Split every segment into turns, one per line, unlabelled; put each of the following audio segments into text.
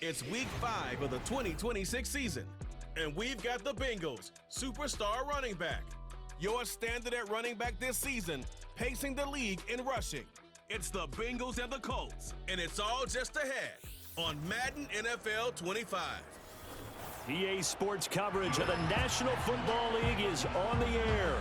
It's Week 5 of the 2026 season, and we've got the Bengals superstar running back. Your standard at running back this season, pacing the league in rushing. It's the Bengals and the Colts, and it's all just ahead on Madden NFL 25.
EA Sports coverage of the National Football League is on the air.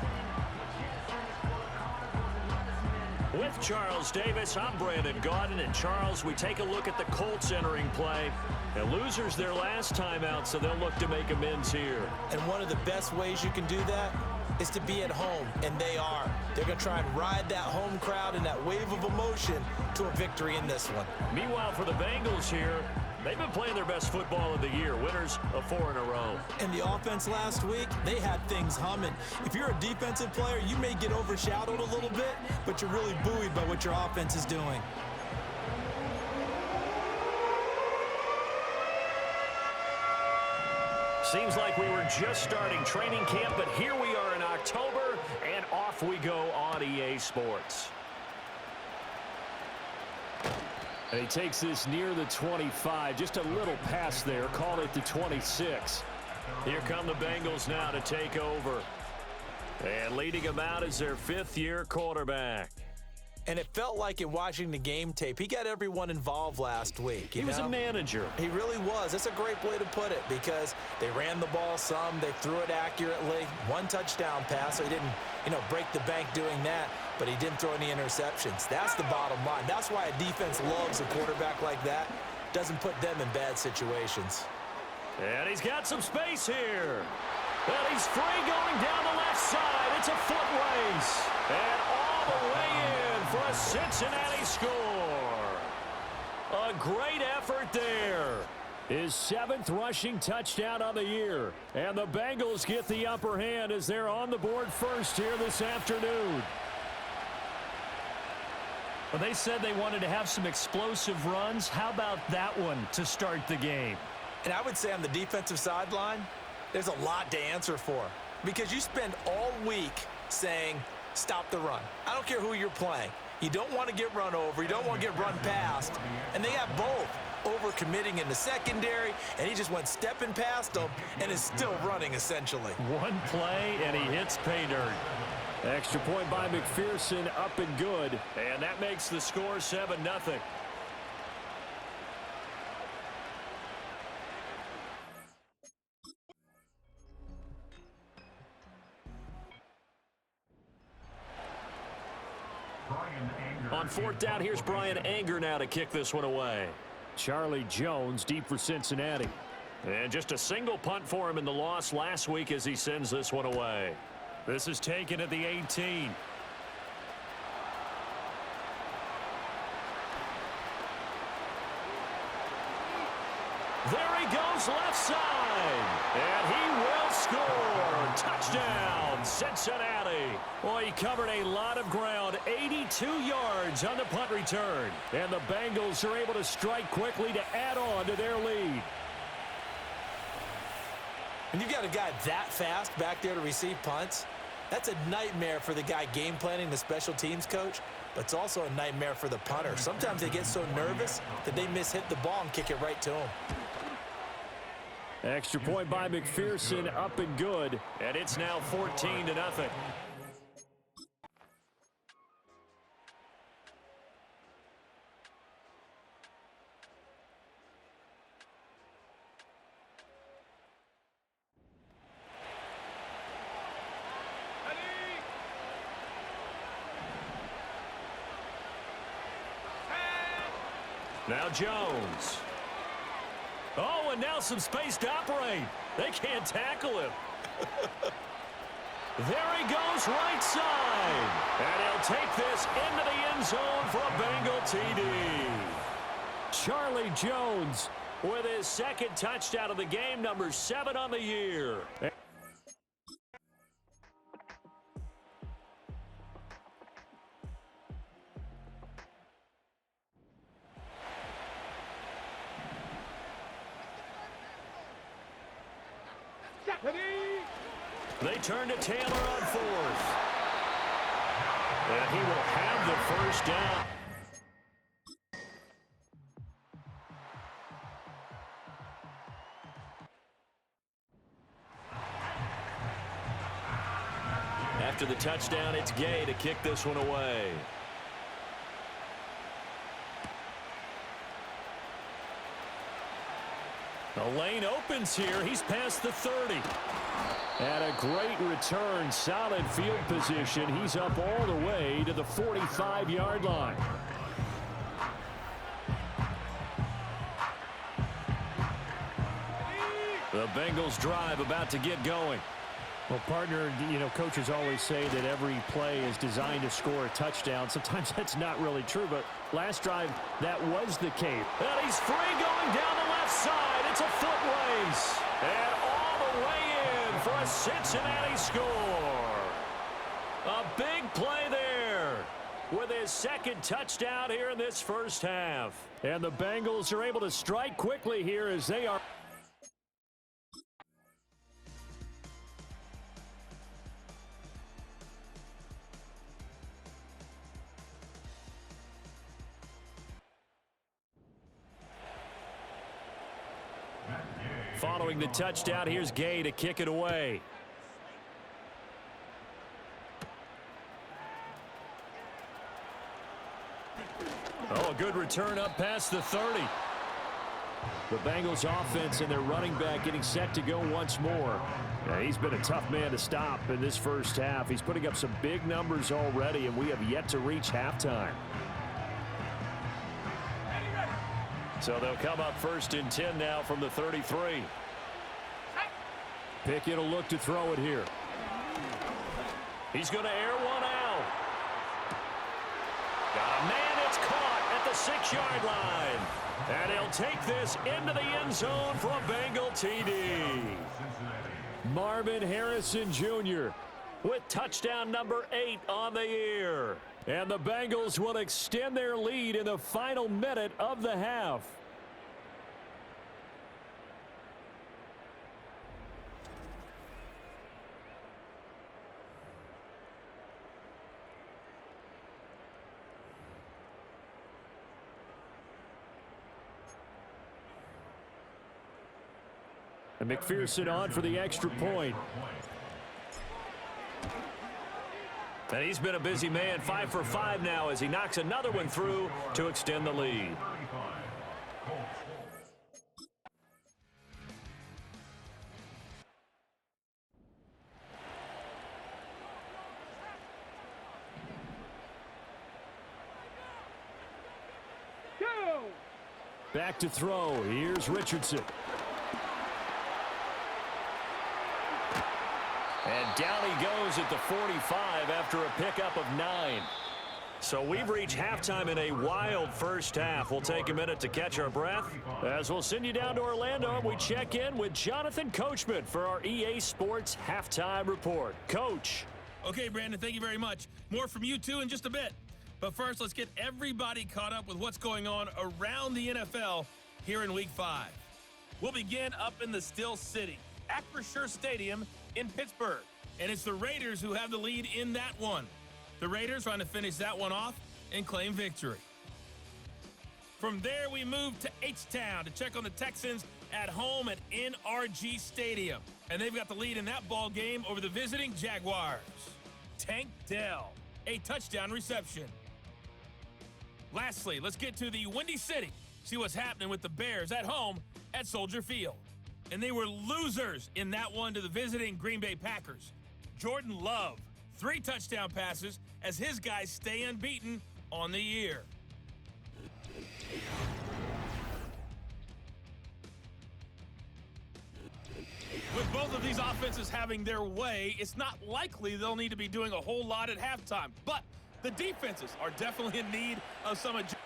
With Charles Davis, I'm Brandon Gaudin. And Charles, we take a look at the Colts entering play. And losers their last time out, so they'll look to make amends here.
And one of the best ways you can do that is to be at home, and they are. They're going to try and ride that home crowd and that wave of emotion to a victory in this one.
Meanwhile, for the Bengals here, they've been playing their best football of the year, winners of 4 in a row.
And the offense last week, they had things humming. If you're a defensive player, you may get overshadowed a little bit, but you're really buoyed by what your offense is doing.
Seems like we were just starting training camp, but here we are in October, and off we go on EA Sports. And he takes this near the 25, just a little past there, called it the 26. Here come the Bengals now to take over. And leading them out is their fifth-year quarterback.
And it felt like in watching the game tape, he got everyone involved last week.
He was a manager.
He really was. That's a great way to put it because they ran the ball some, they threw it accurately. 1 touchdown pass, so he didn't, break the bank doing that, but he didn't throw any interceptions. That's the bottom line. That's why a defense loves a quarterback like that. Doesn't put them in bad situations.
And he's got some space here. And he's free going down the left side. It's a foot race. And all the way in for a Cincinnati score. A great effort there. His 7th rushing touchdown on the year. And the Bengals get the upper hand as they're on the board first here this afternoon.
Well, they said they wanted to have some explosive runs. How about that one to start the game?
And I would say on the defensive sideline, there's a lot to answer for because you spend all week saying, stop the run. I don't care who you're playing. You don't want to get run over. You don't want to get run past. And they have both. Overcommitting in the secondary, and he just went stepping past them and is still running essentially.
One play, and he hits pay dirt. Extra point by McPherson, up and good. And that makes the score 7-0. On 4th down, here's Brian Anger now to kick this one away. Charlie Jones deep for Cincinnati. And just a single punt for him in the loss last week as he sends this one away. This is taken at the 18. There he goes left side. And he will score. Touchdown, Cincinnati. Boy, he covered a lot of ground. 82 yards on the punt return. And the Bengals are able to strike quickly to add on to their lead.
When you've got a guy that fast back there to receive punts, that's a nightmare for the guy game planning, the special teams coach, but it's also a nightmare for the punter. Sometimes they get so nervous that they hit the ball and kick it right to him.
Extra point by McPherson, up and good, and it's now 14-0. Now Jones. Oh, and now some space to operate. They can't tackle him. There he goes right side. And he'll take this into the end zone for a Bengal TD. Charlie Jones with his 2nd touchdown of the game, number 7 on the year. They turn to Taylor on 4th. And he will have the first down. after the touchdown, it's Gay to kick this one away. The lane opens here. He's past the 30. And a great return, solid field position. He's up all the way to the 45-yard line. The Bengals drive about to get going.
Well, partner, coaches always say that every play is designed to score a touchdown. Sometimes that's not really true, but last drive, that was the case.
And he's free going down the left side. It's a foot race. And all the way in for a Cincinnati score. A big play there with his second touchdown here in this first half.
And the Bengals are able to strike quickly here as they are.
Following the touchdown, here's Gay to kick it away. Oh, a good return up past the 30.
The Bengals offense and their running back getting set to go once more. Yeah, he's been a tough man to stop in this first half. He's putting up some big numbers already, and we have yet to reach halftime.
So they'll come up 1st and 10 now from the 33.
Pickett will look to throw it here.
He's going to air one out. Got a man, it's caught at the 6-yard line. And he'll take this into the end zone for a Bengal TD.
Marvin Harrison Jr.
with touchdown number 8 on the year.
And the Bengals will extend their lead in the final minute of the half. And McPherson on for the extra point.
And he's been a busy man, 5 for 5 now as he knocks another one through to extend the lead.
Back to throw. Here's Richardson.
And down he goes at the 45 after a pickup of 9. So we've reached halftime in a wild first half. We'll take a minute to catch our breath as we'll send you down to Orlando and we check in with Jonathan Coachman for our EA Sports Halftime Report. Coach.
Okay, Brandon, thank you very much. More from you two in just a bit. But first, let's get everybody caught up with what's going on around the NFL here in Week 5. We'll begin up in the Steel City, Acrisure Stadium in Pittsburgh. And it's the Raiders who have the lead in that one. The Raiders trying to finish that one off and claim victory. From there, we move to H-Town to check on the Texans at home at NRG Stadium. And they've got the lead in that ball game over the visiting Jaguars. Tank Dell, a touchdown reception. Lastly, let's get to the Windy City. See what's happening with the Bears at home at Soldier Field. And they were losers in that one to the visiting Green Bay Packers. Jordan Love, 3 touchdown passes as his guys stay unbeaten on the year. With both of these offenses having their way, it's not likely they'll need to be doing a whole lot at halftime. But the defenses are definitely in need of some adjustment.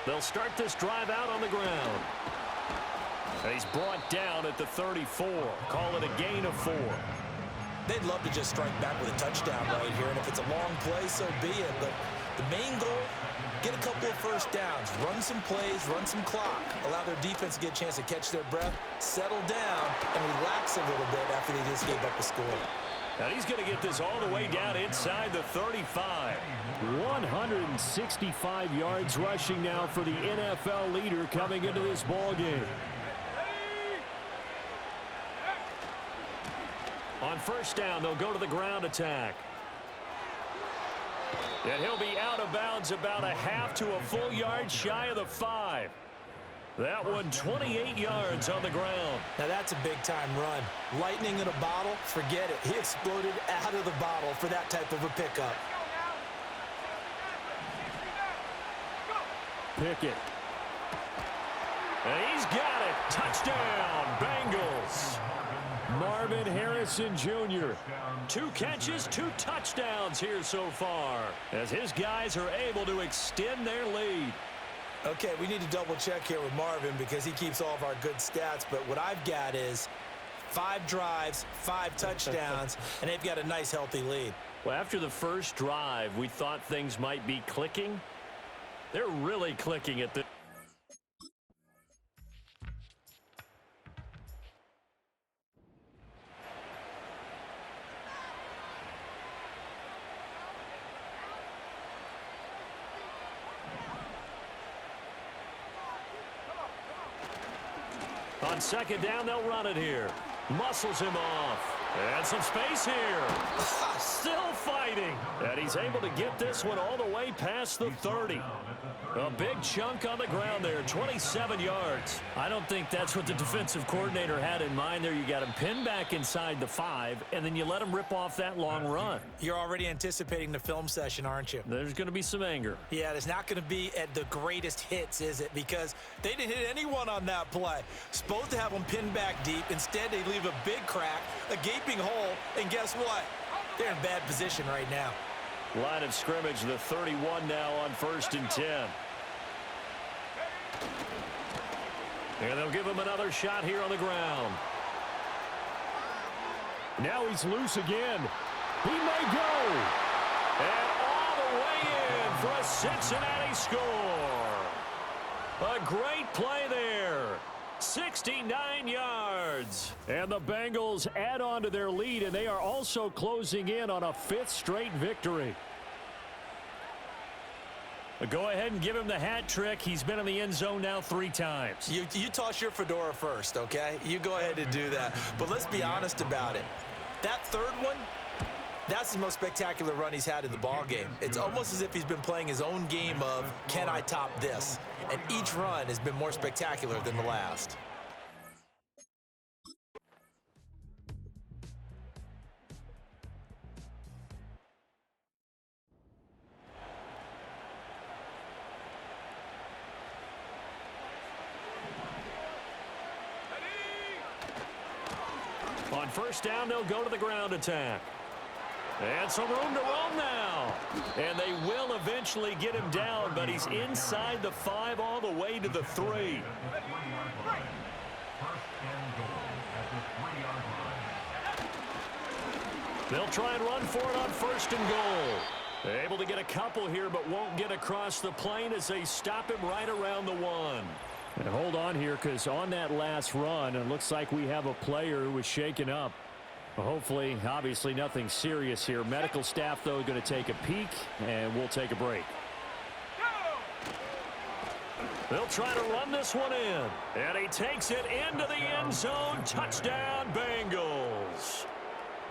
They'll start this drive out on the ground. And he's brought down at the 34. Call it a gain of 4.
They'd love to just strike back with a touchdown right here, and if it's a long play, so be it. But the main goal, get a couple of first downs, run some plays, run some clock, allow their defense to get a chance to catch their breath, settle down, and relax a little bit after they just gave up a score.
And he's going to get this all the way down inside the 35.
165 yards rushing now for the NFL leader coming into this ball game. On first down, they'll go to the ground attack. And he'll be out of bounds about a half to a full yard shy of the 5. That one 28 yards on the ground.
Now that's a big-time run. Lightning in a bottle, forget it. He exploded out of the bottle for that type of a pickup.
Pickett.
And he's got it. Touchdown, Bengals.
Marvin Harrison Jr.
2 catches, 2 touchdowns here so far, as his guys are able to extend their lead.
Okay, we need to double-check here with Marvin because he keeps all of our good stats, but what I've got is 5 drives, 5 touchdowns, and they've got a nice, healthy lead.
Well, after the first drive, we thought things might be clicking. They're really clicking at the... On second down, they'll run it here. Muscles him off. And some space here. Still fighting. And he's able to get this one all the way past the 30. A big chunk on the ground there, 27 yards. I don't think that's what the defensive coordinator had in mind there. You got him pinned back inside the 5, and then you let him rip off that long run.
You're already anticipating the film session, aren't you?
There's going to be some anger.
Yeah, there's not going to be at the greatest hits, is it? Because they didn't hit anyone on that play. Supposed to have them pinned back deep. Instead, they leave a big crack, a gaping hole, and guess what? They're in bad position right now.
Line of scrimmage, the 31 now on 1st and 10. And they'll give him another shot here on the ground.
Now he's loose again. He may go.
And all the way in for a Cincinnati score. A great play there. 69 yards.
And the Bengals add on to their lead, and they are also closing in on a 5th straight victory.
Go ahead and give him the hat trick. He's been in the end zone now 3 times.
You toss your fedora first, okay? You go ahead and do that. But let's be honest about it. That third one, that's the most spectacular run he's had in the ball game. It's almost as if he's been playing his own game of, can I top this? And each run has been more spectacular than the last.
On first down, they'll go to the ground attack. And some room to roam now. And they will eventually get him down, but he's inside the 5 all the way to the 3. They'll try and run for it on 1st and goal. Able to get a couple here, but won't get across the plane as they stop him right around the 1.
And hold on here, because on that last run, it looks like we have a player who was shaken up. Hopefully, obviously nothing serious here. Medical staff, though, going to take a peek, and we'll take a break.
They'll try to run this one in. And he takes it into the end zone. Touchdown, Bengals.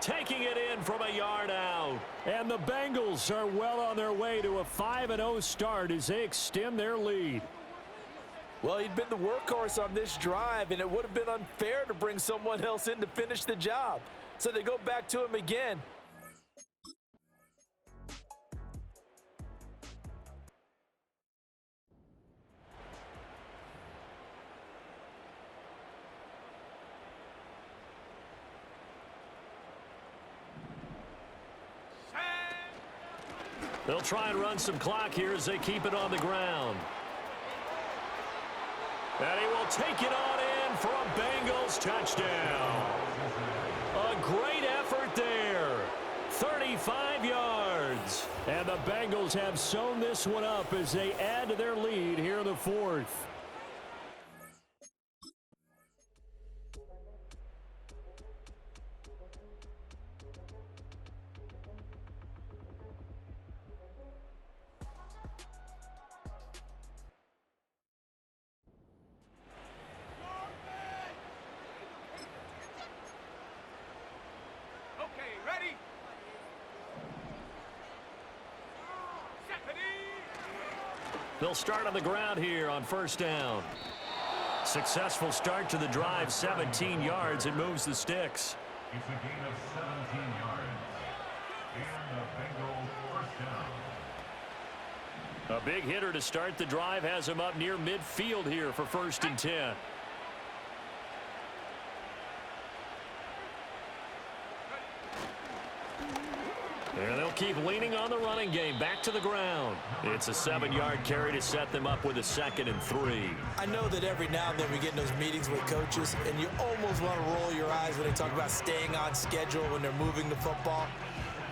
Taking it in from a yard out.
And the Bengals are well on their way to a 5-0 start as they extend their lead.
Well, he'd been the workhorse on this drive, and it would have been unfair to bring someone else in to finish the job. So they go back to him again.
They'll try and run some clock here as they keep it on the ground. And he will take it on in for a Bengals touchdown. A great effort there. 35 yards.
yards. And the Bengals have sewn this one up as they add to their lead here in the fourth. They'll start on the ground here on first down. Successful start to the drive, 17 yards. It moves the sticks.
It's a gain of 17 yards. And the Bengals first down.
A big hitter to start the drive has him up near midfield here for 1st and 10. And they'll keep leaning on the running game. Back to the ground. It's a 7-yard carry to set them up with a 2nd and 3.
I know that every now and then we get in those meetings with coaches, and you almost want to roll your eyes when they talk about staying on schedule when they're moving the football.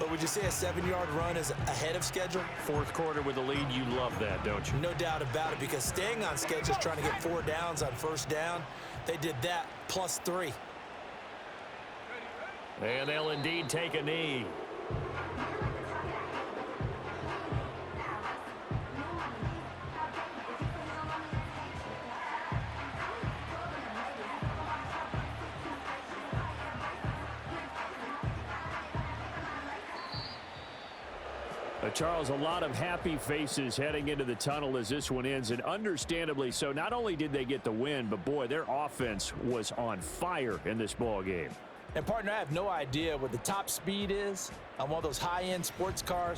But would you say a 7-yard run is ahead of schedule?
Fourth quarter with the lead, you love that, don't you?
No doubt about it, because staying on schedule is trying to get 4 downs on first down. They did that plus 3.
And they'll indeed take a knee. Charles, a lot of happy faces heading into the tunnel as this one ends, and understandably so. Not only did they get the win, but boy, their offense was on fire in this ball game.
And partner, I have no idea what the top speed is on one of those high-end sports cars,